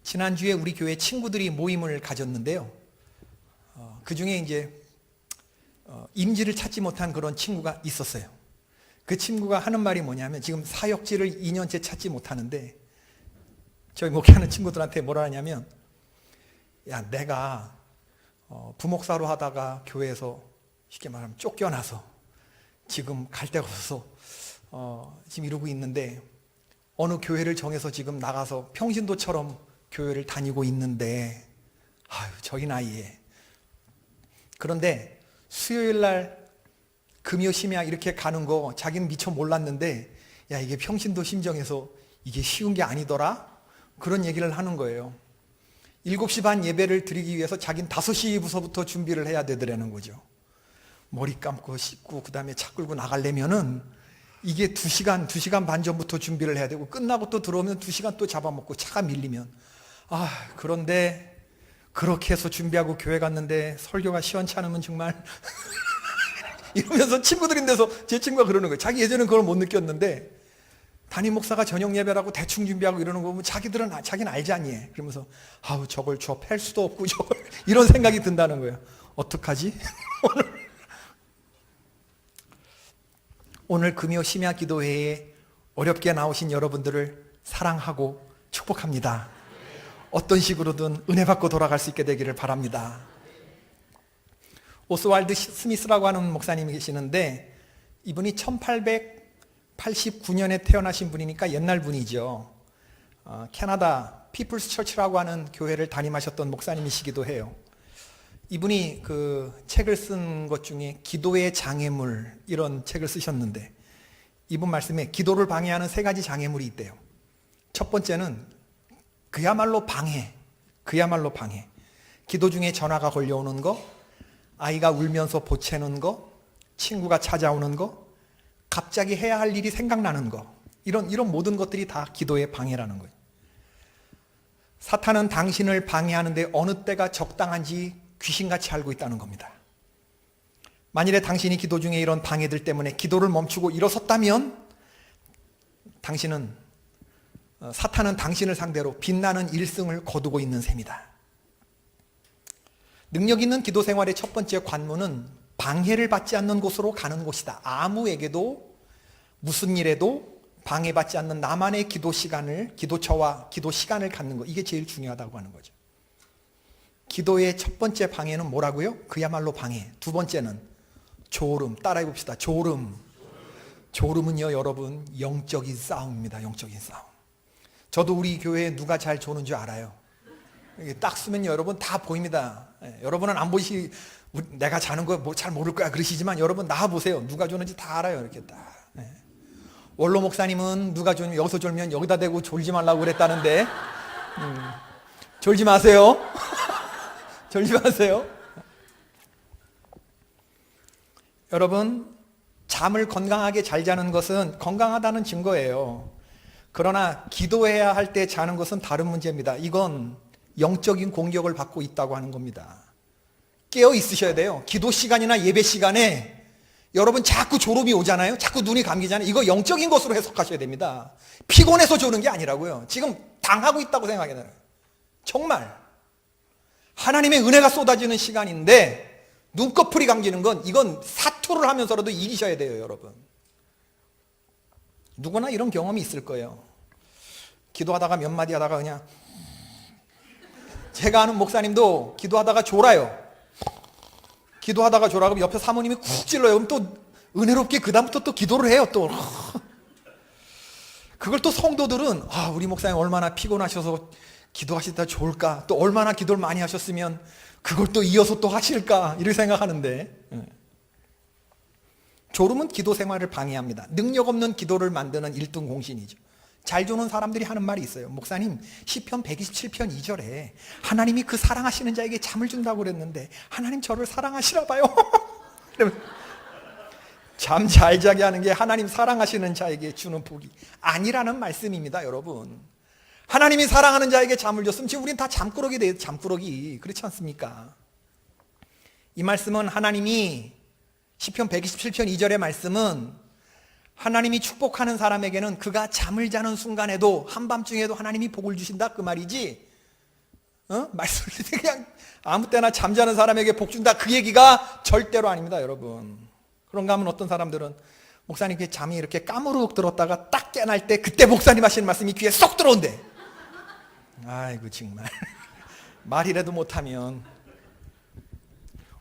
지난주에 우리 교회 친구들이 모임을 가졌는데요. 그 중에 이제 임지를 찾지 못한 그런 친구가 있었어요. 그 친구가 하는 말이 뭐냐면 지금 사역지를 2년째 찾지 못하는데 저희 목회하는 친구들한테 뭐라 하냐면, 야, 내가 부목사로 하다가 교회에서 쉽게 말하면 쫓겨나서 지금 갈 데가 없어서 지금 이러고 있는데 어느 교회를 정해서 지금 나가서 평신도처럼 교회를 다니고 있는데, 아유, 저희 나이에. 그런데 수요일 날 금요 심야 이렇게 가는 거 자기는 미처 몰랐는데, 야, 이게 평신도 심정에서 이게 쉬운 게 아니더라? 그런 얘기를 하는 거예요. 7시 반 예배를 드리기 위해서 자기는 5시부터 준비를 해야 되더라는 거죠. 머리 감고 씻고 그 다음에 차 끌고 나가려면은 이게 2시간 반 전부터 준비를 해야 되고, 끝나고 또 들어오면 2시간 또 잡아먹고 차가 밀리면, 그런데 그렇게 해서 준비하고 교회 갔는데 설교가 시원찮으면 정말 이러면서 친구들인데서 제 친구가 그러는 거예요. 자기 예전엔 그걸 못 느꼈는데 담임 목사가 저녁 예배라고 대충 준비하고 이러는 거 보면 자기는 알잖니. 그러면서 저걸 팰 수도 없고 저걸 이런 생각이 든다는 거예요. 어떡하지? 오늘 금요 심야 기도회에 어렵게 나오신 여러분들을 사랑하고 축복합니다. 어떤 식으로든 은혜 받고 돌아갈 수 있게 되기를 바랍니다. 오스왈드 스미스라고 하는 목사님이 계시는데, 이분이 1889년에 태어나신 분이니까 옛날 분이죠. 캐나다 피플스 처치라고 하는 교회를 담임하셨던 목사님이시기도 해요. 이분이 그 책을 쓴 것 중에 기도의 장애물, 이런 책을 쓰셨는데, 이분 말씀에 기도를 방해하는 3가지 장애물이 있대요. 첫 번째는 그야말로 방해. 기도 중에 전화가 걸려오는 거, 아이가 울면서 보채는 거, 친구가 찾아오는 거, 갑자기 해야 할 일이 생각나는 거, 이런 모든 것들이 다 기도의 방해라는 거예요. 사탄은 당신을 방해하는데 어느 때가 적당한지 귀신같이 알고 있다는 겁니다. 만일에 당신이 기도 중에 이런 방해들 때문에 기도를 멈추고 일어섰다면, 사탄은 당신을 상대로 빛나는 1승을 거두고 있는 셈이다. 능력 있는 기도 생활의 첫 번째 관문은 방해를 받지 않는 곳으로 가는 곳이다. 아무에게도 무슨 일에도 방해받지 않는 나만의 기도 시간을, 기도처와 기도 시간을 갖는 것, 이게 제일 중요하다고 하는 거죠. 기도의 첫 번째 방해는 뭐라고요? 그야말로 방해. 두 번째는 조름. 따라해 봅시다. 조름은요, 여러분, 영적인 싸움입니다. 영적인 싸움. 저도 우리 교회에 누가 잘 조는 줄 알아요. 딱 쓰면 여러분 다 보입니다. 여러분은 안 보시, 내가 자는 거 잘 모를 거야 그러시지만, 여러분 나와 보세요. 누가 조는지 다 알아요. 이렇게 딱. 원로 목사님은 누가 졸면 여기서 졸면 여기다 대고 졸지 말라고 그랬다는데, 졸지 마세요. 졸지 마세요. 여러분, 잠을 건강하게 잘 자는 것은 건강하다는 증거예요. 그러나 기도해야 할 때 자는 것은 다른 문제입니다. 이건 영적인 공격을 받고 있다고 하는 겁니다. 깨어 있으셔야 돼요. 기도 시간이나 예배 시간에 여러분 자꾸 졸음이 오잖아요. 자꾸 눈이 감기잖아요. 이거 영적인 것으로 해석하셔야 됩니다. 피곤해서 조는 게 아니라고요. 지금 당하고 있다고 생각해야 돼요. 정말 하나님의 은혜가 쏟아지는 시간인데 눈꺼풀이 감기는 건, 이건 사투를 하면서라도 이기셔야 돼요. 여러분, 누구나 이런 경험이 있을 거예요. 기도하다가 몇 마디 하다가 그냥, 제가 아는 목사님도 기도하다가 졸아요. 기도하다가 졸아가면 옆에 사모님이 쿡 찔러요. 그럼 또 은혜롭게 그 다음부터 또 기도를 해요. 또 그걸 또 성도들은, 우리 목사님 얼마나 피곤하셔서 기도하시다 좋을까, 또 얼마나 기도를 많이 하셨으면 그걸 또 이어서 또 하실까, 이렇게 생각하는데, 졸음은 기도 생활을 방해합니다. 능력 없는 기도를 만드는 1등 공신이죠. 잘 조는 사람들이 하는 말이 있어요. 목사님, 시편 127편 2절에 하나님이 그 사랑하시는 자에게 잠을 준다고 그랬는데 하나님 저를 사랑하시나 봐요. 잠 잘 자게 하는 게 하나님 사랑하시는 자에게 주는 복이 아니라는 말씀입니다. 여러분, 하나님이 사랑하는 자에게 잠을 줬으면 지금 우린 다 잠꾸러기 돼요. 잠꾸러기. 그렇지 않습니까? 이 말씀은 하나님이, 시편 127편 2절의 말씀은 하나님이 축복하는 사람에게는 그가 잠을 자는 순간에도 한밤중에도 하나님이 복을 주신다 그 말이지. 말씀을 듣는데 그냥 아무 때나 잠자는 사람에게 복 준다 그 얘기가 절대로 아닙니다, 여러분. 그런가 하면 어떤 사람들은 목사님 잠이 이렇게 까무룩 들었다가 딱 깨날 때 그때 목사님 하시는 말씀이 귀에 쏙 들어온대. 아이고 정말 말이라도 못하면.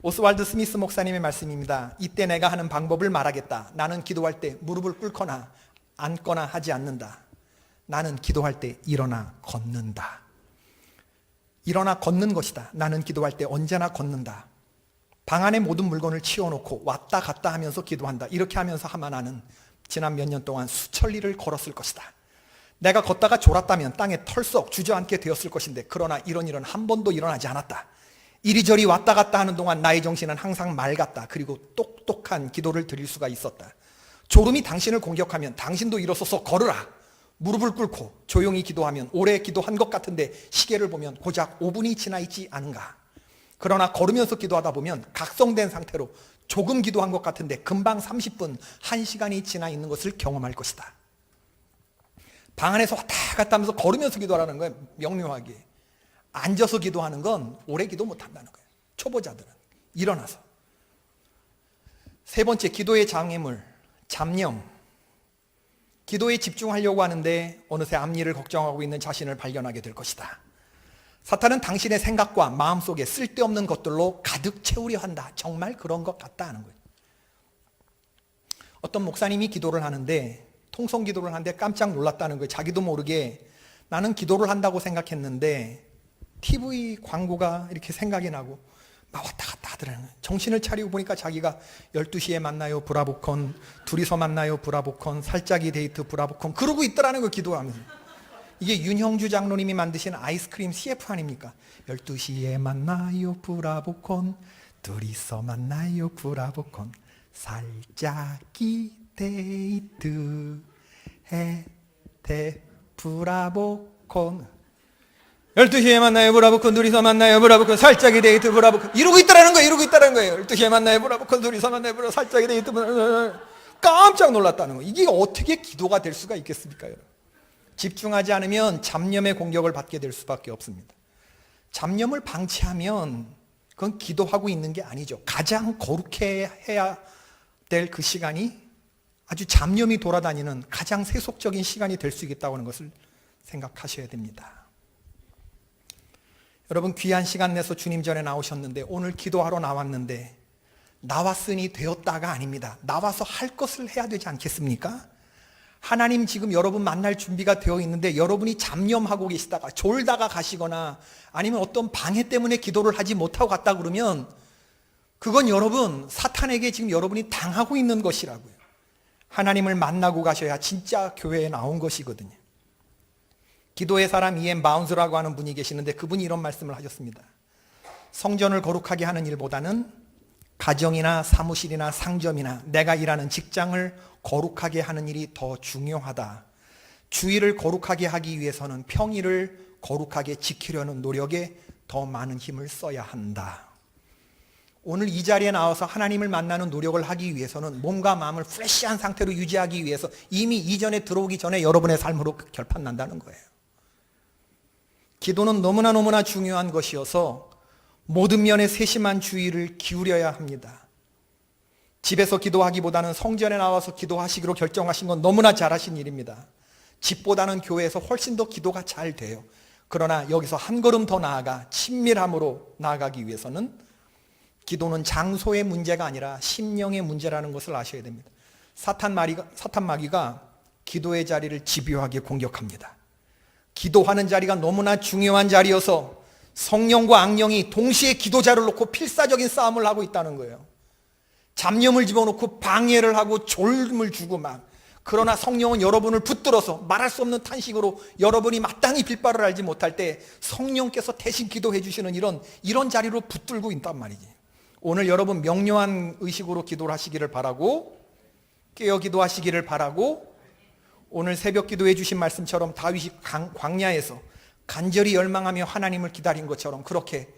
오스왈드 스미스 목사님의 말씀입니다. 이때 내가 하는 방법을 말하겠다. 나는 기도할 때 무릎을 꿇거나 앉거나 하지 않는다. 나는 기도할 때 일어나 걷는다. 일어나 걷는 것이다. 나는 기도할 때 언제나 걷는다. 방 안에 모든 물건을 치워놓고 왔다 갔다 하면서 기도한다. 이렇게 하면서 아마 나는 지난 몇 년 동안 수천리를 걸었을 것이다. 내가 걷다가 졸았다면 땅에 털썩 주저앉게 되었을 것인데 그러나 이런 일은 한 번도 일어나지 않았다. 이리저리 왔다 갔다 하는 동안 나의 정신은 항상 맑았다. 그리고 똑똑한 기도를 드릴 수가 있었다. 졸음이 당신을 공격하면 당신도 일어서서 걸으라. 무릎을 꿇고 조용히 기도하면 오래 기도한 것 같은데 시계를 보면 고작 5분이 지나 있지 않은가. 그러나 걸으면서 기도하다 보면 각성된 상태로 조금 기도한 것 같은데 금방 30분, 1시간이 지나 있는 것을 경험할 것이다. 방 안에서 왔다 갔다 하면서 걸으면서 기도하라는 거예요. 명료하게. 앉아서 기도하는 건 오래 기도 못한다는 거예요. 초보자들은. 일어나서. 세 번째, 기도의 장애물, 잡념. 기도에 집중하려고 하는데 어느새 앞일을 걱정하고 있는 자신을 발견하게 될 것이다. 사탄은 당신의 생각과 마음속에 쓸데없는 것들로 가득 채우려 한다. 정말 그런 것 같다 하는 거예요. 어떤 목사님이 기도를 하는데 통성 기도를 하는데 깜짝 놀랐다는 거예요. 자기도 모르게 나는 기도를 한다고 생각했는데 TV 광고가 이렇게 생각이 나고 막 왔다 갔다 하더라는 거예요. 정신을 차리고 보니까 자기가 12시에 만나요 브라보콘, 둘이서 만나요 브라보콘, 살짝이 데이트 브라보콘 그러고 있더라는 거예요. 기도하면서. 이게 윤형주 장로님이 만드신 아이스크림 CF 아닙니까? 12시에 만나요 브라보콘, 둘이서 만나요 브라보콘, 살짝이 데이트 해 브라보콘, 12시에 만나요 브라보콘, 둘이서 만나요 브라보콘, 살짝이 데이트 브라보콘 이러고 있다라는 거예요. 12시에 만나요 브라보콘, 둘이서 만나요 브라보콘, 살짝이 데이트 브라보콘. 깜짝 놀랐다는 거예요. 이게 어떻게 기도가 될 수가 있겠습니까, 여러분? 집중하지 않으면 잡념의 공격을 받게 될 수밖에 없습니다. 잡념을 방치하면 그건 기도하고 있는 게 아니죠. 가장 거룩해 해야 될 그 시간이 아주 잡념이 돌아다니는 가장 세속적인 시간이 될 수 있다고 하는 것을 생각하셔야 됩니다. 여러분, 귀한 시간 내서 주님 전에 나오셨는데 오늘 기도하러 나왔는데 나왔으니 되었다가 아닙니다. 나와서 할 것을 해야 되지 않겠습니까? 하나님 지금 여러분 만날 준비가 되어 있는데 여러분이 잡념하고 계시다가 졸다가 가시거나 아니면 어떤 방해 때문에 기도를 하지 못하고 갔다 그러면 그건 여러분 사탄에게 지금 여러분이 당하고 있는 것이라고요. 하나님을 만나고 가셔야 진짜 교회에 나온 것이거든요. 기도의 사람 이엠 바운스라고 하는 분이 계시는데 그분이 이런 말씀을 하셨습니다. 성전을 거룩하게 하는 일보다는 가정이나 사무실이나 상점이나 내가 일하는 직장을 거룩하게 하는 일이 더 중요하다. 주일을 거룩하게 하기 위해서는 평일을 거룩하게 지키려는 노력에 더 많은 힘을 써야 한다. 오늘 이 자리에 나와서 하나님을 만나는 노력을 하기 위해서는 몸과 마음을 프레시한 상태로 유지하기 위해서 이미 이전에 들어오기 전에 여러분의 삶으로 결판 난다는 거예요. 기도는 너무나 중요한 것이어서 모든 면에 세심한 주의를 기울여야 합니다. 집에서 기도하기보다는 성전에 나와서 기도하시기로 결정하신 건 너무나 잘하신 일입니다. 집보다는 교회에서 훨씬 더 기도가 잘 돼요. 그러나 여기서 한 걸음 더 나아가 친밀함으로 나아가기 위해서는 기도는 장소의 문제가 아니라 심령의 문제라는 것을 아셔야 됩니다. 사탄 마귀가 기도의 자리를 집요하게 공격합니다. 기도하는 자리가 너무나 중요한 자리여서 성령과 악령이 동시에 기도자를 놓고 필사적인 싸움을 하고 있다는 거예요. 잡념을 집어넣고 방해를 하고 졸음을 주고 막. 그러나 성령은 여러분을 붙들어서 말할 수 없는 탄식으로 여러분이 마땅히 빌바를 알지 못할 때 성령께서 대신 기도해 주시는 이런 자리로 붙들고 있단 말이지. 오늘 여러분 명료한 의식으로 기도를 하시기를 바라고, 깨어 기도하시기를 바라고, 오늘 새벽 기도해 주신 말씀처럼 다윗이 광야에서 간절히 열망하며 하나님을 기다린 것처럼 그렇게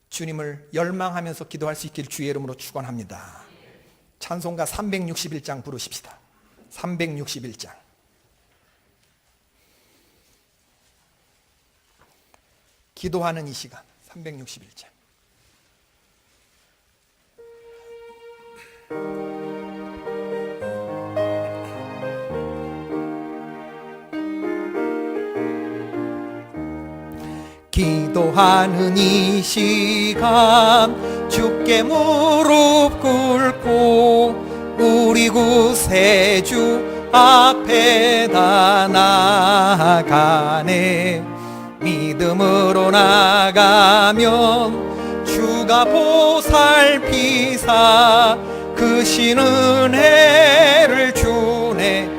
주님을 열망하면서 기도할 수 있길 주의 이름으로 축원합니다. 찬송가 361장 부르십시다. 361장. 기도하는 이 시간 361장. 기도하는 이 시간 주께 무릎 꿇고 우리 구세주 앞에다 나아가네. 믿음으로 나가면 주가 보살피사 크신 은혜를 주네.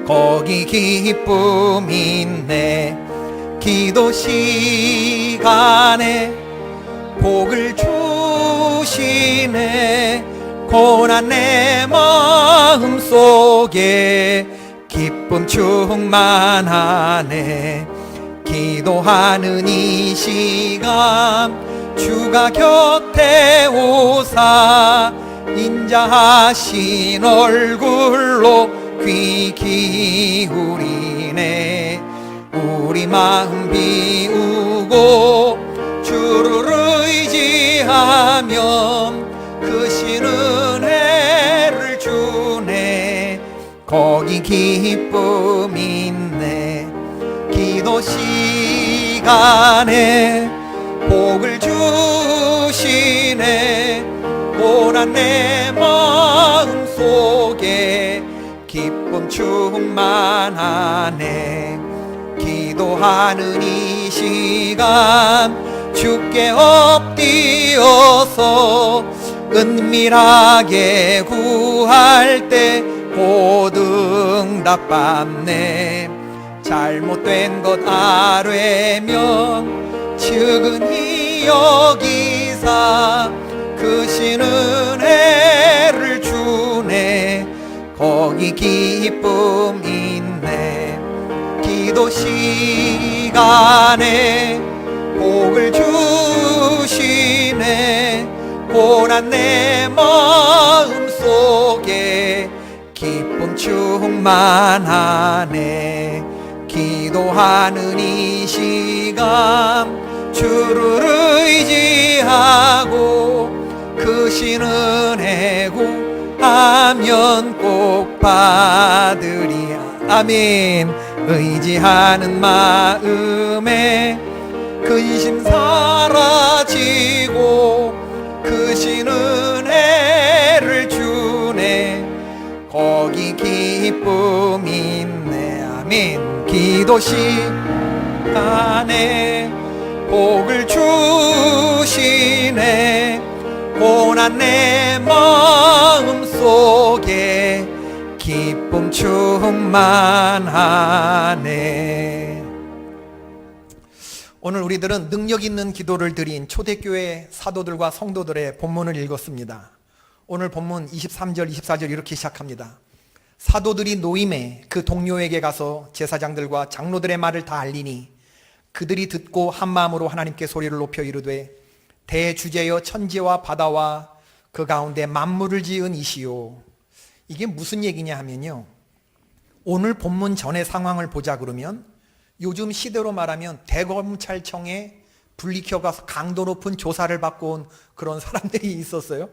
거기 기쁨 있네. 기도 시간에 복을 주시네. 고난 내 마음 속에 기쁨 충만하네. 기도하는 이 시간 주가 곁에 오사 인자하신 얼굴로 귀 기울이네. 우리 마음 비우고 주를 의지하면 크신 은혜를 주네. 거기 기쁨 있네. 기도 시간에 복을 주시네. 고난 내 마음 속에 기쁨 충만하네. 기도하는 이 시간 주께 엎드려서 은밀하게 구할 때 곧 응답받네. 잘못된 것 아뢰면 측은히 여기사 크신 은혜를 주네. 거기 기쁨 있네. 기도 시간에 복을 주시네. 고난 내 마음 속에 기쁨 충만하네. 기도하는 이 시간 주를 의지하고 크신 은혜 구하면 꼭 받으리라. 아멘. 의지하는 마음에 근심 사라지고 크신 은혜를 주네. 거기 기쁨 있네. 아멘. 기도 시간에 복을 주시네. 고난 내 마음 속에 기쁨 충만하네. 오늘 우리들은 능력 있는 기도를 드린 초대교회 사도들과 성도들의 본문을 읽었습니다. 오늘 본문 23절 24절 이렇게 시작합니다. 사도들이 노임에 그 동료에게 가서 제사장들과 장로들의 말을 다 알리니 그들이 듣고 한마음으로 하나님께 소리를 높여 이르되 대주제여 천지와 바다와 그 가운데 만물을 지은 이시요. 이게 무슨 얘기냐 하면요, 오늘 본문 전의 상황을 보자 그러면 요즘 시대로 말하면 대검찰청에 불리켜가서 강도 높은 조사를 받고 온 그런 사람들이 있었어요.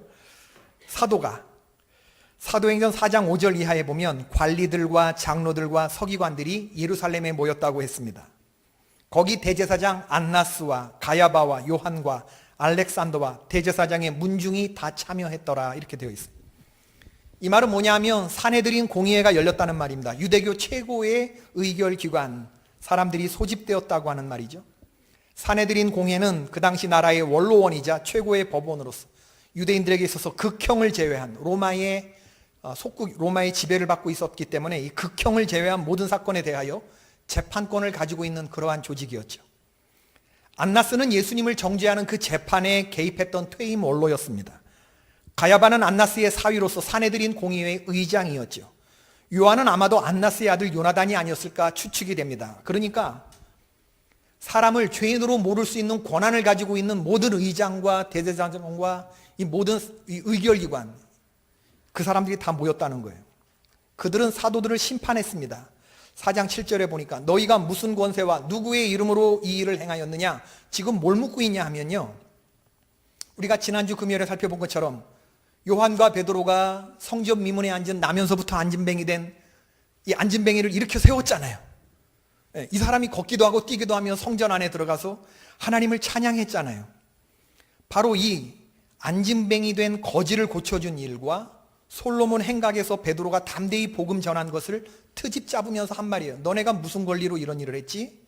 사도행전 4장 5절 이하에 보면 관리들과 장로들과 서기관들이 예루살렘에 모였다고 했습니다. 거기 대제사장 안나스와 가야바와 요한과 알렉산더와 대제사장의 문중이 다 참여했더라 이렇게 되어 있습니다. 이 말은 뭐냐면 산헤드린 공의회가 열렸다는 말입니다. 유대교 최고의 의결기관, 사람들이 소집되었다고 하는 말이죠. 산헤드린 공회는 그 당시 나라의 원로원이자 최고의 법원으로서 유대인들에게 있어서 극형을 제외한 로마의 지배를 받고 있었기 때문에 이 극형을 제외한 모든 사건에 대하여 재판권을 가지고 있는 그러한 조직이었죠. 안나스는 예수님을 정죄하는 그 재판에 개입했던 퇴임 원로였습니다. 가야바는 안나스의 사위로서 산헤드린 공의회의 의장이었죠. 요한은 아마도 안나스의 아들 요나단이 아니었을까 추측이 됩니다. 그러니까 사람을 죄인으로 모를 수 있는 권한을 가지고 있는 모든 의장과 대제사장과 이 모든 의결기관, 그 사람들이 다 모였다는 거예요. 그들은 사도들을 심판했습니다. 4장 7절에 보니까 너희가 무슨 권세와 누구의 이름으로 이 일을 행하였느냐? 지금 뭘 묻고 있냐 하면요, 우리가 지난주 금요일에 살펴본 것처럼 요한과 베드로가 성전 미문에 앉은 나면서부터 안진뱅이 된 이 안진뱅이를 일으켜 세웠잖아요. 이 사람이 걷기도 하고 뛰기도 하며 성전 안에 들어가서 하나님을 찬양했잖아요. 바로 이 안진뱅이 된 거지를 고쳐준 일과 솔로몬 행각에서 베드로가 담대히 복음 전한 것을 트집 잡으면서 한 말이에요. 너네가 무슨 권리로 이런 일을 했지?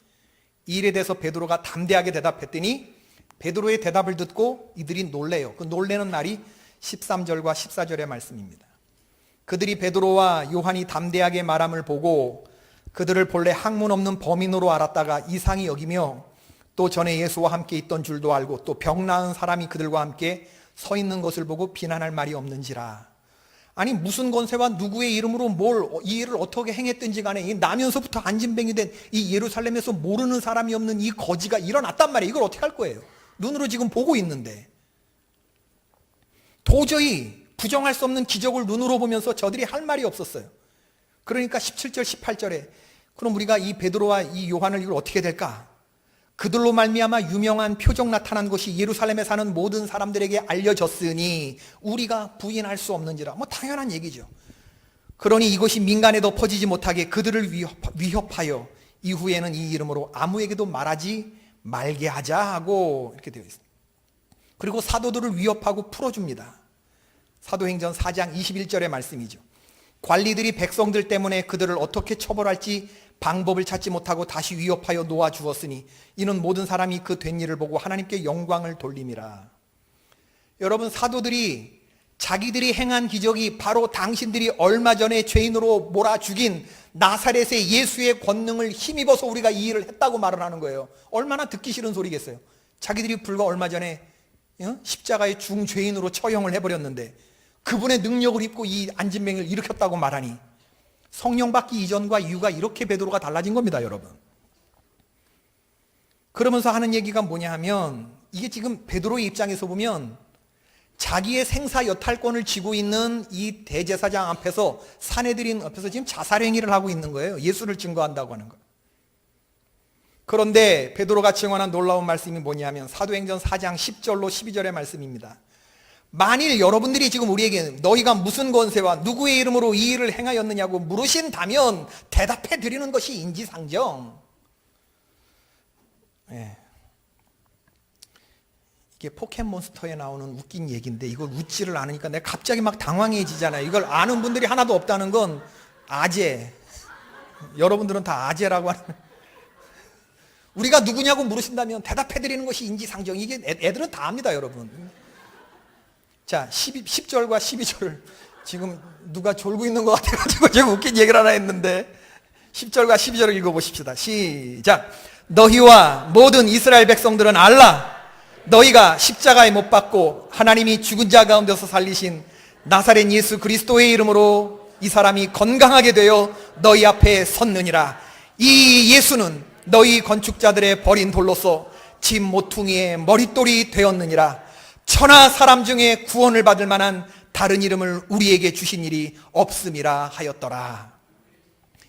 이 일에 대해서 베드로가 담대하게 대답했더니 베드로의 대답을 듣고 이들이 놀래요. 그 놀래는 말이 13절과 14절의 말씀입니다. 그들이 베드로와 요한이 담대하게 말함을 보고 그들을 본래 학문 없는 범인으로 알았다가 이상히 여기며 또 전에 예수와 함께 있던 줄도 알고 또 병 나은 사람이 그들과 함께 서 있는 것을 보고 비난할 말이 없는지라. 아니 무슨 권세와 누구의 이름으로 이 일을 어떻게 행했든지 간에 이 나면서부터 안진뱅이 된 이 예루살렘에서 모르는 사람이 없는 이 거지가 일어났단 말이에요. 이걸 어떻게 할 거예요? 눈으로 지금 보고 있는데. 도저히 부정할 수 없는 기적을 눈으로 보면서 저들이 할 말이 없었어요. 그러니까 17절 18절에 그럼 우리가 이 베드로와 이 요한을 이걸 어떻게 될까? 그들로 말미암아 유명한 표적 나타난 것이 예루살렘에 사는 모든 사람들에게 알려졌으니 우리가 부인할 수 없는지라. 뭐 당연한 얘기죠. 그러니 이것이 민간에도 퍼지지 못하게 그들을 위협하여 이후에는 이 이름으로 아무에게도 말하지 말게 하자 하고 이렇게 되어 있습니다. 그리고 사도들을 위협하고 풀어줍니다. 사도행전 4장 21절의 말씀이죠. 관리들이 백성들 때문에 그들을 어떻게 처벌할지 방법을 찾지 못하고 다시 위협하여 놓아주었으니 이는 모든 사람이 그 된 일을 보고 하나님께 영광을 돌림이라. 여러분, 사도들이 자기들이 행한 기적이 바로 당신들이 얼마 전에 죄인으로 몰아 죽인 나사렛의 예수의 권능을 힘입어서 우리가 이 일을 했다고 말을 하는 거예요. 얼마나 듣기 싫은 소리겠어요. 자기들이 불과 얼마 전에 십자가의 중죄인으로 처형을 해버렸는데 그분의 능력을 입고 이 안진뱅이를 일으켰다고 말하니 성령 받기 이전과 이후가 이렇게 베드로가 달라진 겁니다, 여러분. 그러면서 하는 얘기가 뭐냐 하면 이게 지금 베드로의 입장에서 보면 자기의 생사 여탈권을 쥐고 있는 이 대제사장 앞에서 사내들인 앞에서 지금 자살행위를 하고 있는 거예요. 예수를 증거한다고 하는 거. 그런데 베드로가 증언한 놀라운 말씀이 뭐냐면 사도행전 4장 10절로 12절의 말씀입니다. 만일 여러분들이 지금 우리에게 너희가 무슨 권세와 누구의 이름으로 이 일을 행하였느냐고 물으신다면 대답해 드리는 것이 인지상정. 네. 이게 포켓몬스터에 나오는 웃긴 얘기인데 이걸 웃지를 않으니까 내가 갑자기 막 당황해지잖아요. 이걸 아는 분들이 하나도 없다는 건 아재. 여러분들은 다 아재라고 하는. 우리가 누구냐고 물으신다면 대답해 드리는 것이 인지상정. 이게 애들은 다 압니다, 여러분. 자, 10절과 12절을 지금 누가 졸고 있는 것 같아가지고 제가 웃긴 얘기를 하나 했는데 10절과 12절을 읽어보십시다. 시작. 너희와 모든 이스라엘 백성들은 알라. 너희가 십자가에 못 박고 하나님이 죽은 자 가운데서 살리신 나사렛 예수 그리스도의 이름으로 이 사람이 건강하게 되어 너희 앞에 섰느니라. 이 예수는 너희 건축자들의 버린 돌로서 집 모퉁이의 머릿돌이 되었느니라. 천하 사람 중에 구원을 받을 만한 다른 이름을 우리에게 주신 일이 없음이라 하였더라.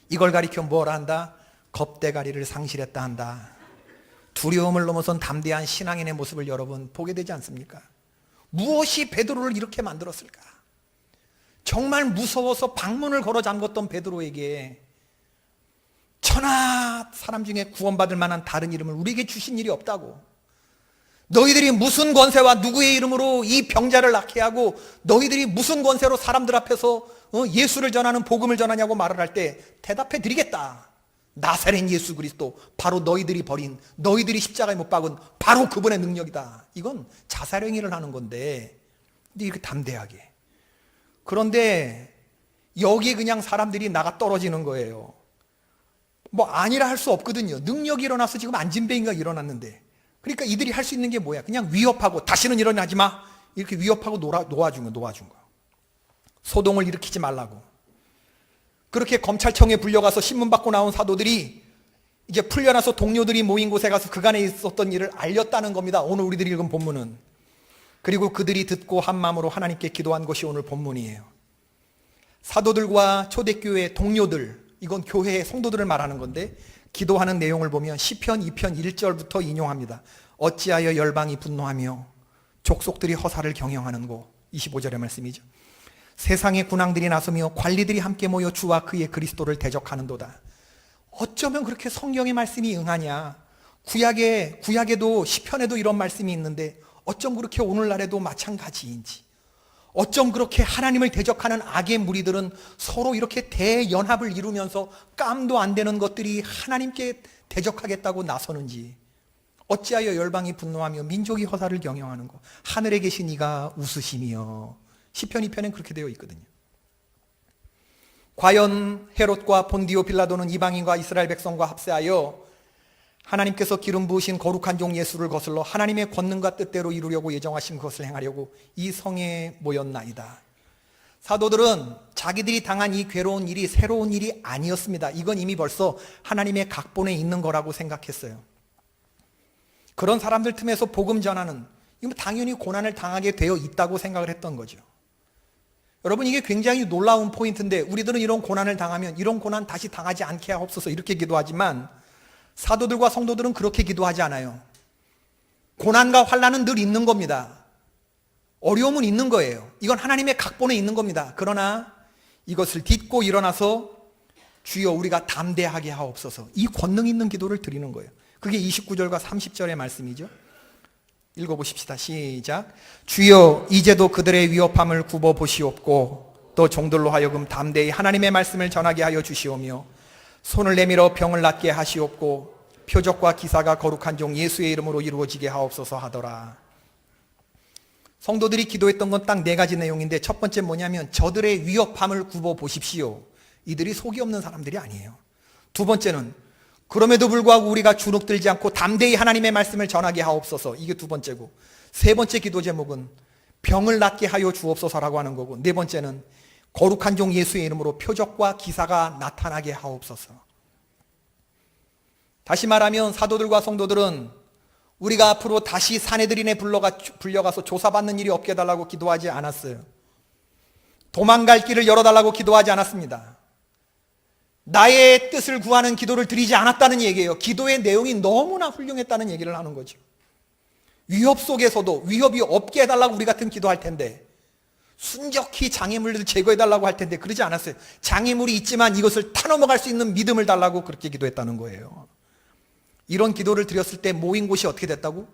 이걸 가리켜 뭐라 한다? 겁대가리를 상실했다 한다. 두려움을 넘어선 담대한 신앙인의 모습을 여러분 보게 되지 않습니까? 무엇이 베드로를 이렇게 만들었을까? 정말 무서워서 방문을 걸어 잠궜던 베드로에게 천하 사람 중에 구원받을 만한 다른 이름을 우리에게 주신 일이 없다고. 너희들이 무슨 권세와 누구의 이름으로 이 병자를 낫게 하고 너희들이 무슨 권세로 사람들 앞에서 예수를 전하는 복음을 전하냐고 말을 할 때 대답해 드리겠다. 나사렛 예수 그리스도, 바로 너희들이 버린, 너희들이 십자가에 못 박은 바로 그분의 능력이다. 이건 자살행위를 하는 건데, 근데 이렇게 담대하게. 그런데 여기에 그냥 사람들이 나가 떨어지는 거예요. 뭐 아니라 할 수 없거든요. 능력이 일어나서 지금 안진뱅이가 일어났는데, 그러니까 이들이 할 수 있는 게 뭐야? 그냥 위협하고 다시는 일어나지 마. 이렇게 위협하고 놓아준 거. 소동을 일으키지 말라고. 그렇게 검찰청에 불려가서 신문 받고 나온 사도들이 이제 풀려나서 동료들이 모인 곳에 가서 그간에 있었던 일을 알렸다는 겁니다. 오늘 우리들이 읽은 본문은. 그리고 그들이 듣고 한 마음으로 하나님께 기도한 것이 오늘 본문이에요. 사도들과 초대교회 동료들, 이건 교회의 성도들을 말하는 건데 기도하는 내용을 보면 시편 2편 1절부터 인용합니다. 어찌하여 열방이 분노하며 족속들이 허사를 경영하는고. 25절의 말씀이죠. 세상의 군왕들이 나서며 관리들이 함께 모여 주와 그의 그리스도를 대적하는도다. 어쩌면 그렇게 성경의 말씀이 응하냐. 구약에도 시편에도 이런 말씀이 있는데 어쩜 그렇게 오늘날에도 마찬가지인지, 어쩜 그렇게 하나님을 대적하는 악의 무리들은 서로 이렇게 대연합을 이루면서 깜도 안 되는 것들이 하나님께 대적하겠다고 나서는지. 어찌하여 열방이 분노하며 민족이 허사를 경영하는 거. 하늘에 계신 이가 웃으시며. 시편 2편엔 그렇게 되어 있거든요. 과연 헤롯과 본디오 빌라도는 이방인과 이스라엘 백성과 합세하여 하나님께서 기름 부으신 거룩한 종 예수를 거슬러 하나님의 권능과 뜻대로 이루려고 예정하신 것을 행하려고 이 성에 모였나이다. 사도들은 자기들이 당한 이 괴로운 일이 새로운 일이 아니었습니다. 이건 이미 벌써 하나님의 각본에 있는 거라고 생각했어요. 그런 사람들 틈에서 복음 전하는, 이건 당연히 고난을 당하게 되어 있다고 생각을 했던 거죠. 여러분, 이게 굉장히 놀라운 포인트인데 우리들은 이런 고난을 당하면 이런 고난 다시 당하지 않게 하옵소서 이렇게 기도하지만 사도들과 성도들은 그렇게 기도하지 않아요. 고난과 환난은 늘 있는 겁니다. 어려움은 있는 거예요. 이건 하나님의 각본에 있는 겁니다. 그러나 이것을 딛고 일어나서 주여 우리가 담대하게 하옵소서, 이 권능 있는 기도를 드리는 거예요. 그게 29절과 30절의 말씀이죠. 읽어보십시다. 시작. 주여 이제도 그들의 위협함을 굽어보시옵고 또 종들로 하여금 담대히 하나님의 말씀을 전하게 하여 주시오며 손을 내밀어 병을 낫게 하시옵고 표적과 기사가 거룩한 종 예수의 이름으로 이루어지게 하옵소서 하더라. 성도들이 기도했던 건 딱 4가지 내용인데 첫 번째 뭐냐면 저들의 위협함을 굽어보십시오. 이들이 속이 없는 사람들이 아니에요. 두 번째는 그럼에도 불구하고 우리가 주눅들지 않고 담대히 하나님의 말씀을 전하게 하옵소서. 이게 두 번째고, 세 번째 기도 제목은 병을 낫게 하여 주옵소서라고 하는 거고, 네 번째는 거룩한 종 예수의 이름으로 표적과 기사가 나타나게 하옵소서. 다시 말하면 사도들과 성도들은 우리가 앞으로 다시 사내들인에 불려가서 조사받는 일이 없게 해달라고 기도하지 않았어요. 도망갈 길을 열어달라고 기도하지 않았습니다. 나의 뜻을 구하는 기도를 드리지 않았다는 얘기예요. 기도의 내용이 너무나 훌륭했다는 얘기를 하는 거죠. 위협 속에서도 위협이 없게 해달라고 우리 같은 기도할 텐데, 순적히 장애물들을 제거해달라고 할 텐데 그러지 않았어요. 장애물이 있지만 이것을 타넘어갈 수 있는 믿음을 달라고 그렇게 기도했다는 거예요. 이런 기도를 드렸을 때 모인 곳이 어떻게 됐다고?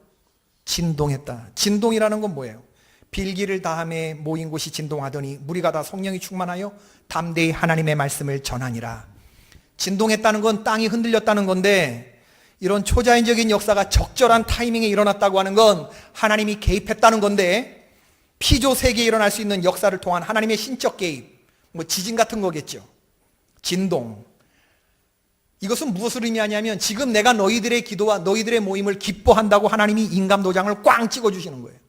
진동했다. 진동이라는 건 뭐예요? 빌기를 다함에 모인 곳이 진동하더니 무리가 다 성령이 충만하여 담대히 하나님의 말씀을 전하니라. 진동했다는 건 땅이 흔들렸다는 건데, 이런 초자연적인 역사가 적절한 타이밍에 일어났다고 하는 건 하나님이 개입했다는 건데, 피조 세계에 일어날 수 있는 역사를 통한 하나님의 신적 개입, 뭐 지진 같은 거겠죠. 진동. 이것은 무엇을 의미하냐면 지금 내가 너희들의 기도와 너희들의 모임을 기뻐한다고 하나님이 인감 도장을 꽝 찍어주시는 거예요.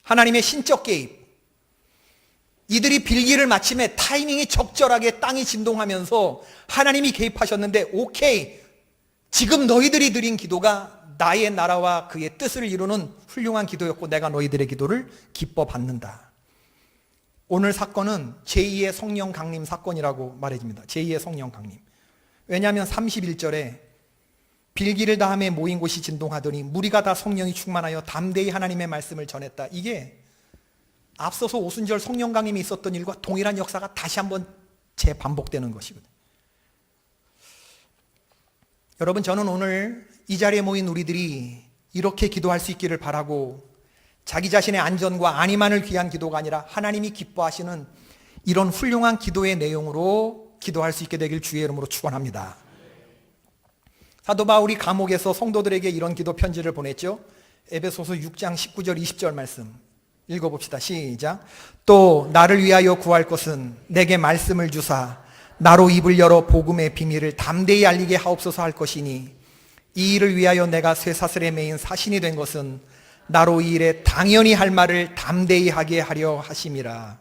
하나님의 신적 개입. 이들이 빌기를 마침에 타이밍이 적절하게 땅이 진동하면서 하나님이 개입하셨는데, 오케이, 지금 너희들이 드린 기도가 나의 나라와 그의 뜻을 이루는 훌륭한 기도였고 내가 너희들의 기도를 기뻐 받는다. 오늘 사건은 제2의 성령 강림 사건이라고 말해집니다. 제2의 성령 강림. 왜냐하면 31절에 빌기를 다함에 모인 곳이 진동하더니 무리가 다 성령이 충만하여 담대히 하나님의 말씀을 전했다. 이게 앞서서 오순절 성령 강림이 있었던 일과 동일한 역사가 다시 한번 재반복되는 것이거든요. 여러분, 저는 오늘 이 자리에 모인 우리들이 이렇게 기도할 수 있기를 바라고, 자기 자신의 안전과 안위만을 위한 기도가 아니라 하나님이 기뻐하시는 이런 훌륭한 기도의 내용으로 기도할 수 있게 되길 주의 이름으로 축원합니다. 사도 바울이 감옥에서 성도들에게 이런 기도 편지를 보냈죠. 에베소서 6장 19절 20절 말씀 읽어봅시다. 시작. 또 나를 위하여 구할 것은 내게 말씀을 주사 나로 입을 열어 복음의 비밀을 담대히 알리게 하옵소서 할 것이니 이 일을 위하여 내가 쇠사슬에 매인 사신이 된 것은 나로 이 일에 당연히 할 말을 담대히 하게 하려 하심이라.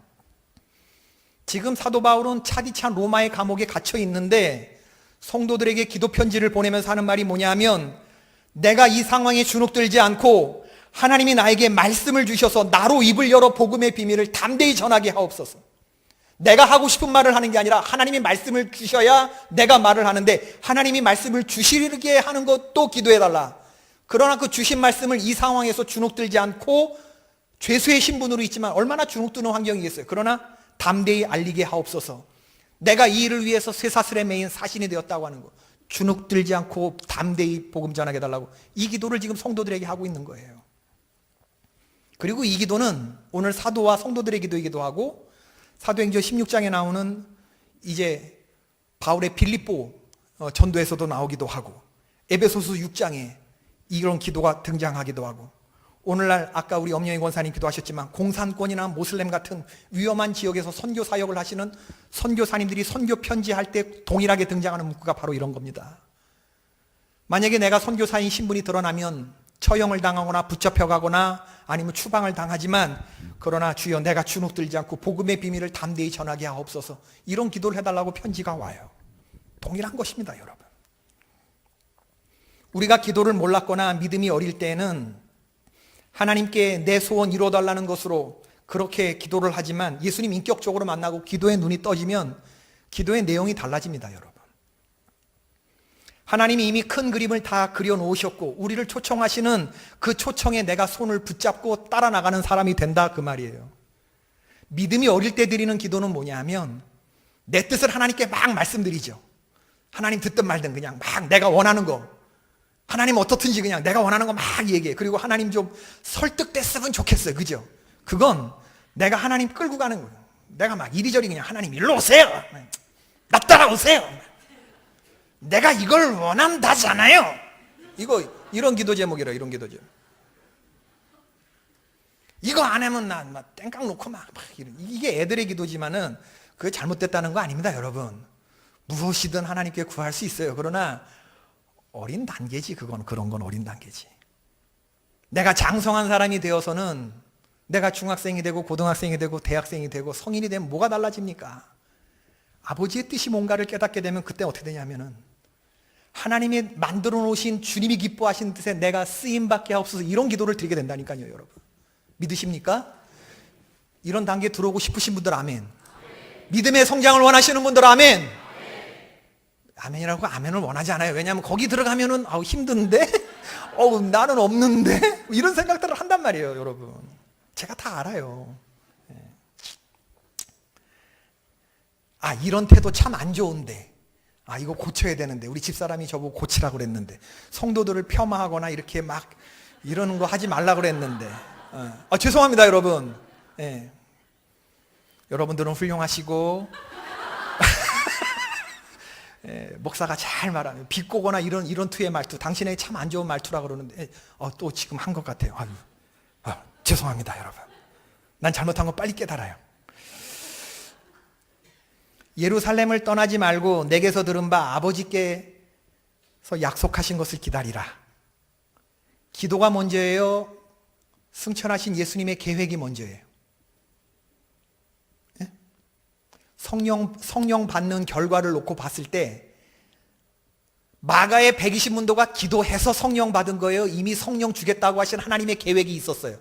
지금 사도 바울은 차디찬 로마의 감옥에 갇혀 있는데 성도들에게 기도 편지를 보내면서 하는 말이 뭐냐 하면, 내가 이 상황에 주눅들지 않고 하나님이 나에게 말씀을 주셔서 나로 입을 열어 복음의 비밀을 담대히 전하게 하옵소서. 내가 하고 싶은 말을 하는 게 아니라 하나님이 말씀을 주셔야 내가 말을 하는데, 하나님이 말씀을 주시게 하는 것도 기도해달라. 그러나 그 주신 말씀을 이 상황에서 주눅들지 않고 죄수의 신분으로 있지만 얼마나 주눅드는 환경이겠어요. 그러나 담대히 알리게 하옵소서. 내가 이 일을 위해서 쇠사슬에 매인 사신이 되었다고 하는 거, 주눅들지 않고 담대히 복음 전하게 해달라고, 이 기도를 지금 성도들에게 하고 있는 거예요. 그리고 이 기도는 오늘 사도와 성도들의 기도이기도 하고, 사도행전 16장에 나오는 이제 바울의 빌립보 전도에서도 나오기도 하고, 에베소서 6장에 이런 기도가 등장하기도 하고, 오늘날 아까 우리 엄영희 권사님 기도하셨지만 공산권이나 모슬렘 같은 위험한 지역에서 선교 사역을 하시는 선교사님들이 선교 편지할 때 동일하게 등장하는 문구가 바로 이런 겁니다. 만약에 내가 선교사인 신분이 드러나면 처형을 당하거나 붙잡혀가거나 아니면 추방을 당하지만, 그러나 주여 내가 주눅들지 않고 복음의 비밀을 담대히 전하게 하옵소서, 이런 기도를 해달라고 편지가 와요. 동일한 것입니다, 여러분. 우리가 기도를 몰랐거나 믿음이 어릴 때에는 하나님께 내 소원 이루어달라는 것으로 그렇게 기도를 하지만, 예수님 인격적으로 만나고 기도의 눈이 떠지면 기도의 내용이 달라집니다, 여러분. 하나님이 이미 큰 그림을 다 그려놓으셨고 우리를 초청하시는 그 초청에 내가 손을 붙잡고 따라 나가는 사람이 된다, 그 말이에요. 믿음이 어릴 때 드리는 기도는 뭐냐 하면, 내 뜻을 하나님께 막 말씀드리죠. 하나님 듣든 말든 그냥 막 내가 원하는 거, 하나님 어떻든지 그냥 내가 원하는 거 막 얘기해. 그리고 하나님 좀 설득됐으면 좋겠어요, 그죠? 그건 내가 하나님 끌고 가는 거예요. 내가 막 이리저리 그냥 하나님 일로 오세요, 나 따라오세요, 내가 이걸 원한다잖아요. 이런 기도 제목이라, 이런 기도 제목. 이거 안 하면 나 막 땡깡 놓고 막 이게 애들의 기도지만은 그게 잘못됐다는 거 아닙니다, 여러분. 무엇이든 하나님께 구할 수 있어요. 그러나 어린 단계지, 그런 건 어린 단계지. 내가 장성한 사람이 되어서는, 내가 중학생이 되고 고등학생이 되고 대학생이 되고 성인이 되면 뭐가 달라집니까? 아버지의 뜻이 뭔가를 깨닫게 되면 그때 어떻게 되냐면은, 하나님이 만들어 놓으신 주님이 기뻐하시는 뜻에 내가 쓰임받게 하옵소서, 이런 기도를 드리게 된다니까요, 여러분. 믿으십니까? 이런 단계에 들어오고 싶으신 분들 아멘. 믿음의 성장을 원하시는 분들 아멘. 아멘이라고 아멘을 원하지 않아요. 왜냐하면 거기 들어가면은 힘든데, 나는 없는데, 이런 생각들을 한단 말이에요, 여러분. 제가 다 알아요. 이런 태도 참 안 좋은데, 이거 고쳐야 되는데, 우리 집사람이 저보고 고치라고 그랬는데, 성도들을 폄하하거나 이렇게 막 이러는 거 하지 말라고 그랬는데, 죄송합니다, 여러분. 여러분들은 훌륭하시고 목사가 잘 말하면 비꼬거나 이런 투의 말투, 당신에게 참 안 좋은 말투라고 그러는데 또 지금 한 것 같아요. 죄송합니다, 여러분. 난 잘못한 거 빨리 깨달아요. 예루살렘을 떠나지 말고 내게서 들은 바 아버지께서 약속하신 것을 기다리라. 기도가 먼저예요? 승천하신 예수님의 계획이 먼저예요? 성령 받는 결과를 놓고 봤을 때 마가의 120문도가 기도해서 성령 받은 거예요? 이미 성령 주겠다고 하신 하나님의 계획이 있었어요?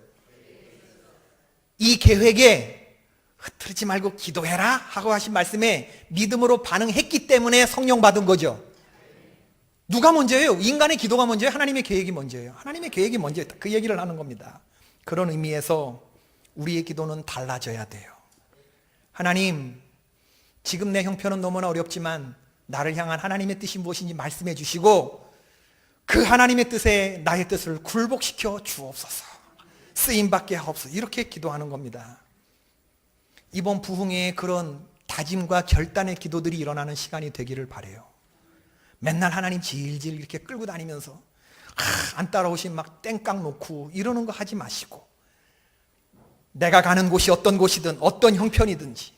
이 계획에 흐트리지 말고 기도해라 하고 하신 말씀에 믿음으로 반응했기 때문에 성령 받은 거죠. 누가 먼저예요? 인간의 기도가 먼저예요? 하나님의 계획이 먼저예요? 하나님의 계획이 먼저예요. 그 얘기를 하는 겁니다. 그런 의미에서 우리의 기도는 달라져야 돼요. 하나님, 지금 내 형편은 너무나 어렵지만 나를 향한 하나님의 뜻이 무엇인지 말씀해 주시고, 그 하나님의 뜻에 나의 뜻을 굴복시켜 주옵소서, 쓰임받게 하옵소서, 이렇게 기도하는 겁니다. 이번 부흥회에 그런 다짐과 결단의 기도들이 일어나는 시간이 되기를 바라요. 맨날 하나님 질질 이렇게 끌고 다니면서 안 따라오신 막 땡깡 놓고 이러는 거 하지 마시고, 내가 가는 곳이 어떤 곳이든 어떤 형편이든지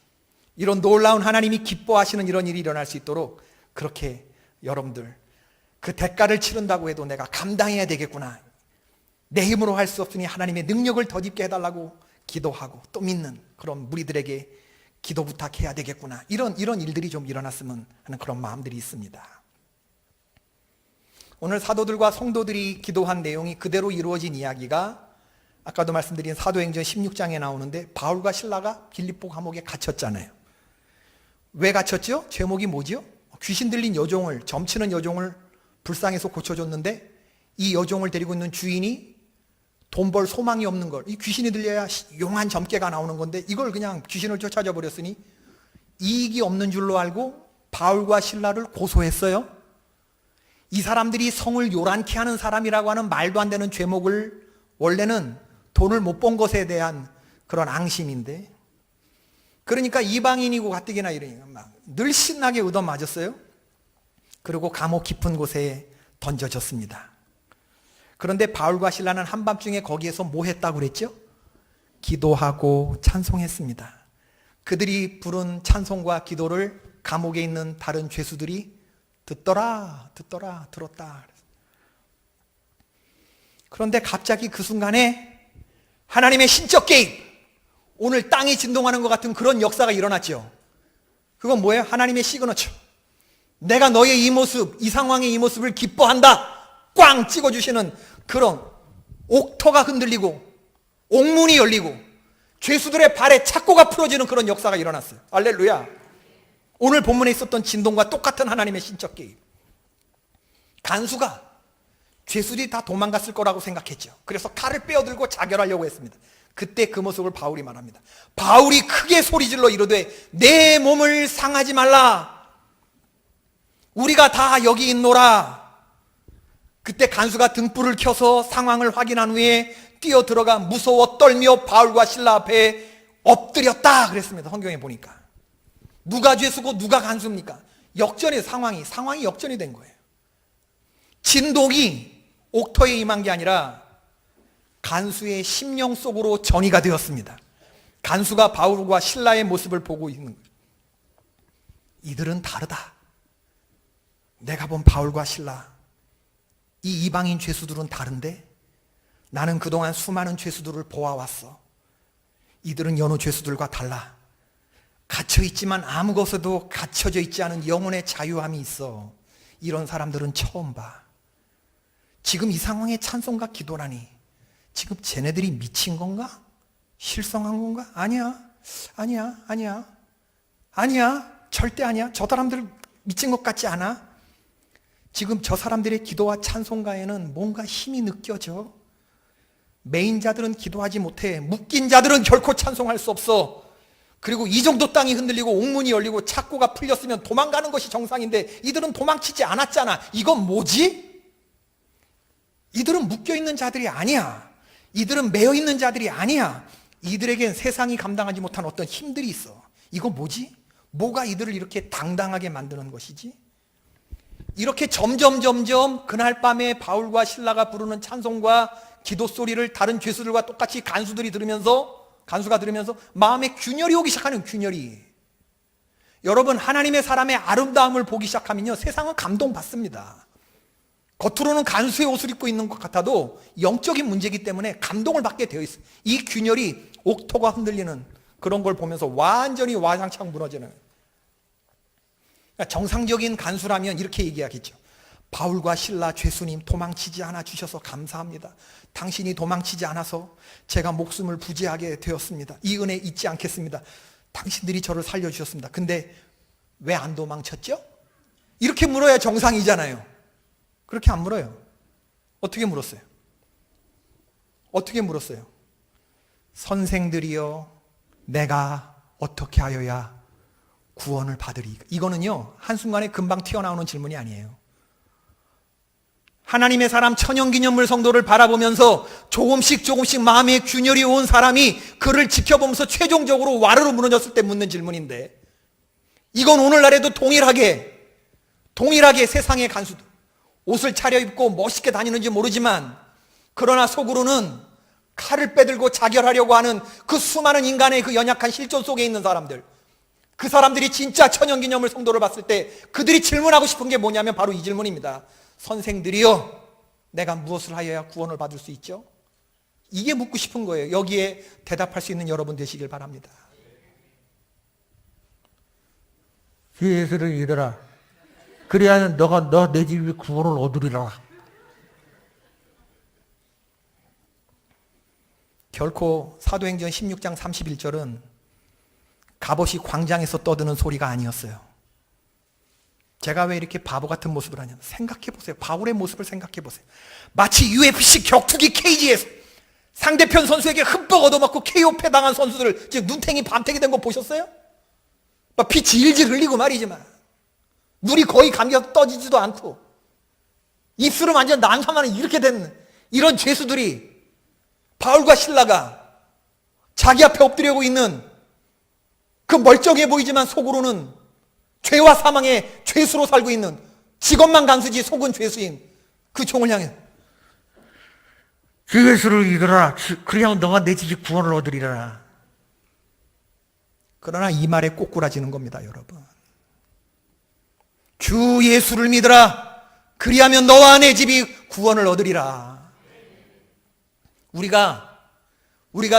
이런 놀라운 하나님이 기뻐하시는 이런 일이 일어날 수 있도록, 그렇게 여러분들 그 대가를 치른다고 해도 내가 감당해야 되겠구나, 내 힘으로 할 수 없으니 하나님의 능력을 덧입게 해달라고 기도하고 또 믿는 그런 무리들에게 기도 부탁해야 되겠구나, 이런 일들이 좀 일어났으면 하는 그런 마음들이 있습니다. 오늘 사도들과 성도들이 기도한 내용이 그대로 이루어진 이야기가 아까도 말씀드린 사도행전 16장에 나오는데, 바울과 실라가 빌립보 감옥에 갇혔잖아요. 왜 갇혔죠? 제목이 뭐죠? 귀신 들린 여종을, 점치는 여종을 불쌍해서 고쳐줬는데 이 여종을 데리고 있는 주인이 돈 벌 소망이 없는 걸, 이 귀신이 들려야 용한 점괘가 나오는 건데 이걸 그냥 귀신을 쫓아져 버렸으니 이익이 없는 줄로 알고 바울과 실라를 고소했어요. 이 사람들이 성을 요란케 하는 사람이라고 하는 말도 안 되는 죄목을 원래는 돈을 못 번 것에 대한 그런 앙심인데, 그러니까 이방인이고 가뜩이나 이러니까 막 늘 신나게 얻어맞았어요. 그리고 감옥 깊은 곳에 던져졌습니다. 그런데 바울과 실라는 한밤중에 거기에서 뭐 했다고 그랬죠? 기도하고 찬송했습니다. 그들이 부른 찬송과 기도를 감옥에 있는 다른 죄수들이 듣더라 들었다. 그런데 갑자기 그 순간에 하나님의 신적 개입, 오늘 땅이 진동하는 것 같은 그런 역사가 일어났죠. 그건 뭐예요? 하나님의 시그너처. 내가 너의 이 모습, 이 상황의 이 모습을 기뻐한다, 꽝 찍어주시는 그런, 옥토가 흔들리고 옥문이 열리고 죄수들의 발에 착고가 풀어지는 그런 역사가 일어났어요. 할렐루야. 오늘 본문에 있었던 진동과 똑같은 하나님의 신적 개입. 간수가 죄수들이 다 도망갔을 거라고 생각했죠. 그래서 칼을 빼어들고 자결하려고 했습니다. 그때 그 모습을 바울이 말합니다. 바울이 크게 소리질러 이르되 내 몸을 상하지 말라, 우리가 다 여기 있노라. 그때 간수가 등불을 켜서 상황을 확인한 후에 뛰어들어가 무서워 떨며 바울과 실라 앞에 엎드렸다 그랬습니다. 성경에 보니까 누가 죄수고 누가 간수입니까? 역전의 상황이 역전이 된 거예요. 진동이 옥토에 임한 게 아니라 간수의 심령 속으로 전이가 되었습니다. 간수가 바울과 실라의 모습을 보고 있는 거예요. 이들은 다르다. 내가 본 바울과 실라, 이 이방인 죄수들은 다른데 나는 그동안 수많은 죄수들을 보아왔어. 이들은 여느 죄수들과 달라. 갇혀있지만 아무 것에도 갇혀져 있지 않은 영혼의 자유함이 있어. 이런 사람들은 처음 봐. 지금 이 상황에 찬송과 기도라니, 지금 쟤네들이 미친 건가? 실성한 건가? 아니야. 절대 아니야. 저 사람들 미친 것 같지 않아. 지금 저 사람들의 기도와 찬송가에는 뭔가 힘이 느껴져. 메인 자들은 기도하지 못해. 묶인 자들은 결코 찬송할 수 없어. 그리고 이 정도 땅이 흔들리고 옥문이 열리고 착고가 풀렸으면 도망가는 것이 정상인데 이들은 도망치지 않았잖아. 이건 뭐지? 이들은 묶여있는 자들이 아니야. 이들은 매여있는 자들이 아니야. 이들에겐 세상이 감당하지 못한 어떤 힘들이 있어. 이건 뭐지? 뭐가 이들을 이렇게 당당하게 만드는 것이지? 이렇게 점점 그날 밤에 바울과 실라가 부르는 찬송과 기도 소리를 다른 죄수들과 똑같이 간수가 들으면서 마음에 균열이 오기 시작하는, 균열이. 여러분, 하나님의 사람의 아름다움을 보기 시작하면요, 세상은 감동받습니다. 겉으로는 간수의 옷을 입고 있는 것 같아도 영적인 문제이기 때문에 감동을 받게 되어 있어요. 이 균열이 옥토가 흔들리는 그런 걸 보면서 완전히 와장창 무너지는. 그러니까 정상적인 간수라면 이렇게 얘기하겠죠. 바울과 실라 죄수님 도망치지 않아 주셔서 감사합니다. 당신이 도망치지 않아서 제가 목숨을 부지하게 되었습니다. 이 은혜 잊지 않겠습니다. 당신들이 저를 살려주셨습니다. 근데 왜 안 도망쳤죠? 이렇게 물어야 정상이잖아요. 그렇게 안 물어요. 어떻게 물었어요? 선생들이여, 내가 어떻게 하여야 구원을 받으리이까? 이거는요, 한순간에 금방 튀어나오는 질문이 아니에요. 하나님의 사람 천연기념물 성도를 바라보면서 조금씩 마음에 균열이 온 사람이 그를 지켜보면서 최종적으로 와르르 무너졌을 때 묻는 질문인데, 이건 오늘날에도 동일하게 세상의 간수들, 옷을 차려입고 멋있게 다니는지 모르지만 그러나 속으로는 칼을 빼들고 자결하려고 하는 그 수많은 인간의 그 연약한 실존 속에 있는 사람들, 그 사람들이 진짜 천연기념물 성도를 봤을 때 그들이 질문하고 싶은 게 뭐냐면 바로 이 질문입니다. 선생들이여, 내가 무엇을 하여야 구원을 받을 수 있죠? 이게 묻고 싶은 거예요. 여기에 대답할 수 있는 여러분 되시길 바랍니다. 예수를 믿어라. 그래야 너 내 집이 구원을 얻으리라. 결코 사도행전 16장 31절은 갑옷이 광장에서 떠드는 소리가 아니었어요. 제가 왜 이렇게 바보 같은 모습을 하냐? 생각해 보세요. 바울의 모습을 생각해 보세요. 마치 UFC 격투기 케이지에서 상대편 선수에게 흠뻑 얻어맞고 KO 패당한 선수들, 즉 눈탱이 밤탱이 된 거 보셨어요? 막 피 질질 흘리고 말이지만 눈이 거의 감겨 떠지지도 않고 입술은 완전 난사만은 이렇게 된 이런 죄수들이 바울과 실라가 자기 앞에 엎드려고 있는 그 멀쩡해 보이지만 속으로는 죄와 사망의 죄수로 살고 있는, 직업만 간수지 속은 죄수인 그 종을 향해 주 예수를 믿어라. 그리하면 너가 내 집이 구원을 얻으리라. 그러나 이 말에 꼬꾸라지는 겁니다, 여러분. 주 예수를 믿어라. 그리하면 너와 내 집이 구원을 얻으리라. 우리가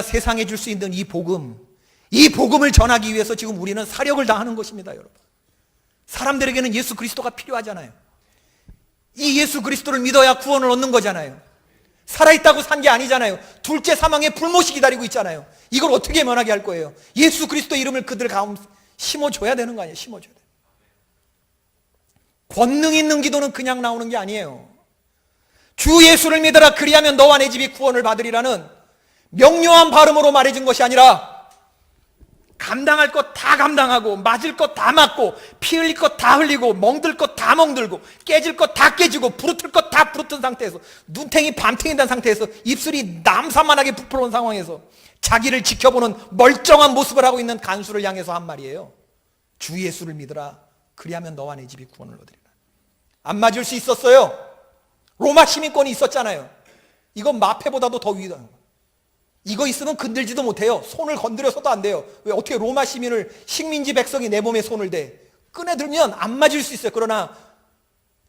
세상에 줄 수 있는 이 복음을 전하기 위해서 지금 우리는 사력을 다하는 것입니다, 여러분. 사람들에게는 예수 그리스도가 필요하잖아요. 이 예수 그리스도를 믿어야 구원을 얻는 거잖아요. 살아있다고 산 게 아니잖아요. 둘째 사망의 불못이 기다리고 있잖아요. 이걸 어떻게 면하게 할 거예요? 예수 그리스도 이름을 그들 가운데 심어줘야 되는 거 아니에요? 심어줘야 돼요. 권능 있는 기도는 그냥 나오는 게 아니에요. 주 예수를 믿어라. 그리하면 너와 내 집이 구원을 받으리라는 명료한 발음으로 말해준 것이 아니라 감당할 것 다 감당하고 맞을 것 다 맞고 피 흘릴 것 다 흘리고 멍들 것 다 멍들고 깨질 것 다 깨지고 부르틀 것 다 부르튼 상태에서 눈탱이 밤탱이 된 상태에서 입술이 남사만하게 부풀어온 상황에서 자기를 지켜보는 멀쩡한 모습을 하고 있는 간수를 향해서 한 말이에요. 주 예수를 믿으라. 그리하면 너와 내 집이 구원을 얻으리라. 안 맞을 수 있었어요. 로마 시민권이 있었잖아요. 이건 마패보다도 더 위대한 거예요. 이거 있으면 건들지도 못해요. 손을 건드려서도 안 돼요. 왜 어떻게 로마 시민을 식민지 백성이 내 몸에 손을 대? 꺼내들면 안 맞을 수 있어요. 그러나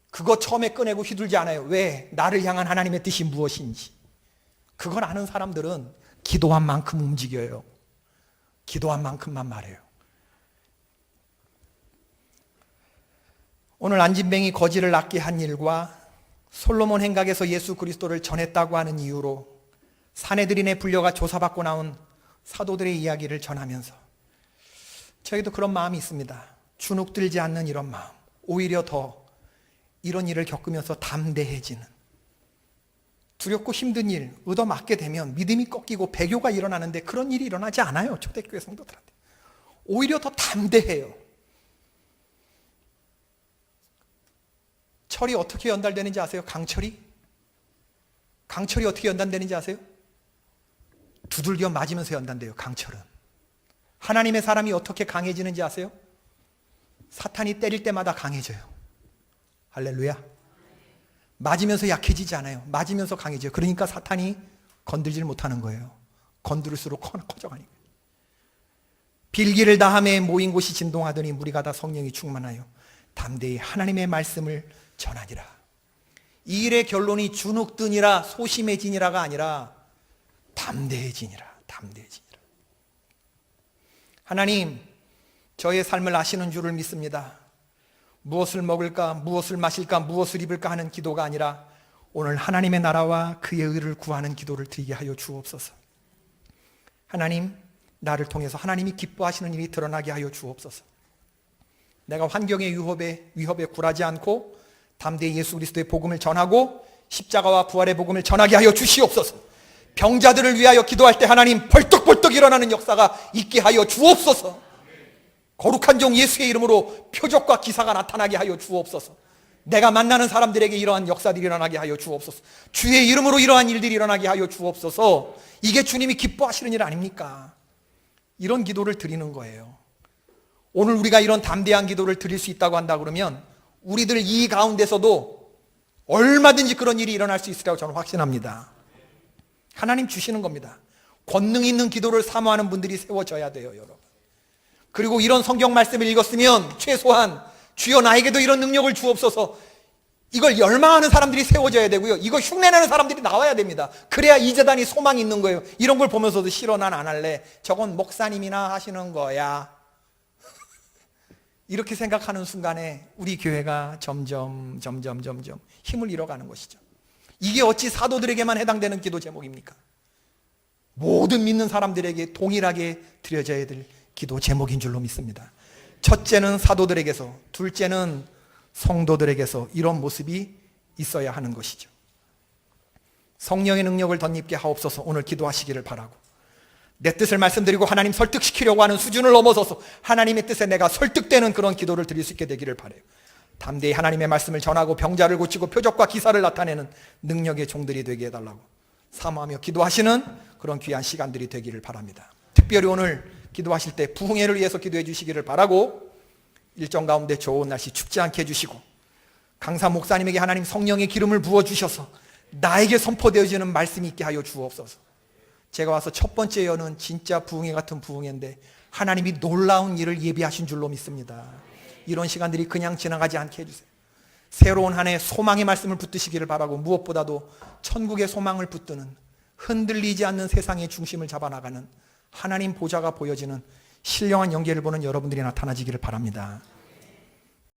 그거 처음에 꺼내고 휘둘지 않아요. 왜? 나를 향한 하나님의 뜻이 무엇인지. 그걸 아는 사람들은 기도한 만큼 움직여요. 기도한 만큼만 말해요. 오늘 안진뱅이 거지를 낫게 한 일과 솔로몬 행각에서 예수 그리스도를 전했다고 하는 이유로 사내들인에 불려가 조사받고 나온 사도들의 이야기를 전하면서 저희도 그런 마음이 있습니다. 주눅들지 않는 이런 마음, 오히려 더 이런 일을 겪으면서 담대해지는, 두렵고 힘든 일 얻어맞게 되면 믿음이 꺾이고 배교가 일어나는데 그런 일이 일어나지 않아요. 초대교회 성도들한테 오히려 더 담대해요. 철이 어떻게 연달되는지 아세요? 강철이 어떻게 연단되는지 아세요? 두들겨 맞으면서 연단돼요. 강철은. 하나님의 사람이 어떻게 강해지는지 아세요? 사탄이 때릴 때마다 강해져요. 할렐루야. 맞으면서 약해지지 않아요. 맞으면서 강해져요. 그러니까 사탄이 건들질 못하는 거예요. 건드릴수록 커져가니까. 빌기를 다함에 모인 곳이 진동하더니 무리가 다 성령이 충만하여 담대히 하나님의 말씀을 전하니라. 이 일의 결론이 주눅드니라 소심해지니라가 아니라 담대해지니라. 하나님, 저의 삶을 아시는 줄을 믿습니다. 무엇을 먹을까, 무엇을 마실까, 무엇을 입을까 하는 기도가 아니라 오늘 하나님의 나라와 그의 의를 구하는 기도를 드리게 하여 주옵소서. 하나님, 나를 통해서 하나님이 기뻐하시는 일이 드러나게 하여 주옵소서. 내가 환경의 위협에 굴하지 않고 담대히 예수 그리스도의 복음을 전하고 십자가와 부활의 복음을 전하게 하여 주시옵소서. 병자들을 위하여 기도할 때 하나님 벌떡벌떡 일어나는 역사가 있게 하여 주옵소서. 거룩한 종 예수의 이름으로 표적과 기사가 나타나게 하여 주옵소서. 내가 만나는 사람들에게 이러한 역사들이 일어나게 하여 주옵소서. 주의 이름으로 이러한 일들이 일어나게 하여 주옵소서. 이게 주님이 기뻐하시는 일 아닙니까? 이런 기도를 드리는 거예요. 오늘 우리가 이런 담대한 기도를 드릴 수 있다고 한다 그러면 우리들 이 가운데서도 얼마든지 그런 일이 일어날 수 있으리라고 저는 확신합니다. 하나님 주시는 겁니다. 권능 있는 기도를 사모하는 분들이 세워져야 돼요, 여러분. 그리고 이런 성경 말씀을 읽었으면 최소한 주여 나에게도 이런 능력을 주옵소서, 이걸 열망하는 사람들이 세워져야 되고요. 이거 흉내내는 사람들이 나와야 됩니다. 그래야 이 재단이 소망이 있는 거예요. 이런 걸 보면서도 싫어, 난 안 할래. 저건 목사님이나 하시는 거야. 이렇게 생각하는 순간에 우리 교회가 점점 힘을 잃어가는 것이죠. 이게 어찌 사도들에게만 해당되는 기도 제목입니까? 모든 믿는 사람들에게 동일하게 드려져야 될 기도 제목인 줄로 믿습니다. 첫째는 사도들에게서, 둘째는 성도들에게서 이런 모습이 있어야 하는 것이죠. 성령의 능력을 덧입게 하옵소서. 오늘 기도하시기를 바라고, 내 뜻을 말씀드리고 하나님 설득시키려고 하는 수준을 넘어서서 하나님의 뜻에 내가 설득되는 그런 기도를 드릴 수 있게 되기를 바라요. 담대히 하나님의 말씀을 전하고 병자를 고치고 표적과 기사를 나타내는 능력의 종들이 되게 해달라고 사모하며 기도하시는 그런 귀한 시간들이 되기를 바랍니다. 특별히 오늘 기도하실 때 부흥회를 위해서 기도해 주시기를 바라고, 일정 가운데 좋은 날씨 춥지 않게 해주시고, 강사 목사님에게 하나님 성령의 기름을 부어주셔서 나에게 선포되어지는 말씀이 있게 하여 주옵소서. 제가 와서 첫 번째 여는 진짜 부흥회 같은 부흥회인데 하나님이 놀라운 일을 예비하신 줄로 믿습니다. 이런 시간들이 그냥 지나가지 않게 해주세요. 새로운 한 해 소망의 말씀을 붙드시기를 바라고, 무엇보다도 천국의 소망을 붙드는, 흔들리지 않는 세상의 중심을 잡아나가는 하나님 보좌가 보여지는 신령한 영계를 보는 여러분들이 나타나지기를 바랍니다.